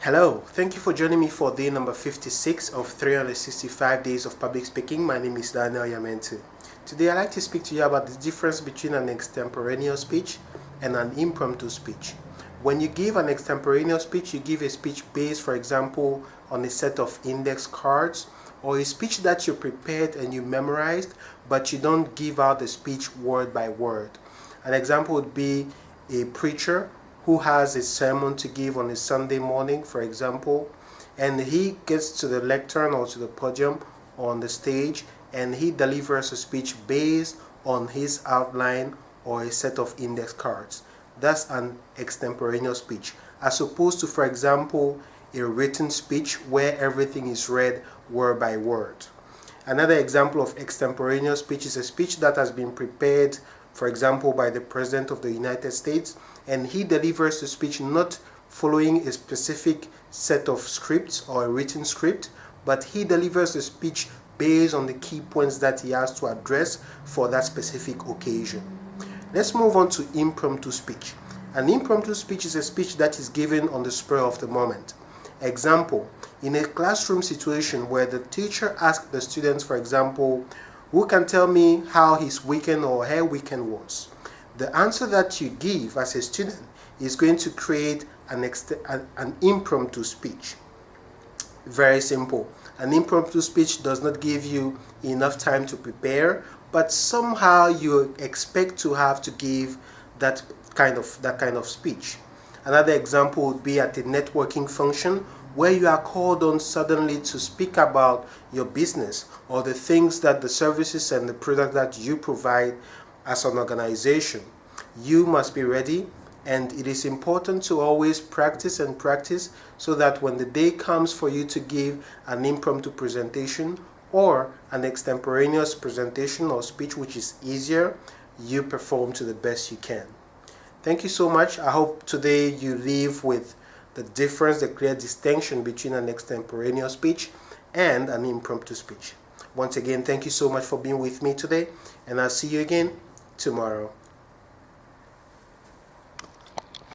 Hello, thank you for joining me for day number 56 of 365 days of public speaking. My name is Daniel Yamentu. Today I'd like to speak to you about the difference between an extemporaneous speech and an impromptu speech. When you give an extemporaneous speech, you give a speech based, for example, on a set of index cards, or a speech that you prepared and you memorized, but you don't give out the speech word by word. An example would be a preacher who has a sermon to give on a Sunday morning, for example, and he gets to the lectern or to the podium on the stage, and he delivers a speech based on his outline or a set of index cards. That's an extemporaneous speech, as opposed to, for example, a written speech where everything is read word by word. Another example of extemporaneous speech is a speech that has been prepared, for example, by the President of the United States, and he delivers the speech not following a specific set of scripts or a written script, but he delivers the speech based on the key points that he has to address for that specific occasion. Let's move on to impromptu speech. An impromptu speech is a speech that is given on the spur of the moment. Example, in a classroom situation where the teacher asks the students, for example, who can tell me how his weekend or her weekend was? The answer that you give as a student is going to create an impromptu speech. Very simple. An impromptu speech does not give you enough time to prepare, but somehow you expect to have to give that kind of speech. Another example would be at a networking function where you are called on suddenly to speak about your business or the things that the services and the product that you provide as an organization. You must be ready, and it is important to always practice and practice so that when the day comes for you to give an impromptu presentation or an extemporaneous presentation or speech which is easier, you perform to the best you can. Thank you so much. I hope today you leave with the difference, the clear distinction between an extemporaneous speech and an impromptu speech. Once again, thank you so much for being with me today, and I'll see you again tomorrow.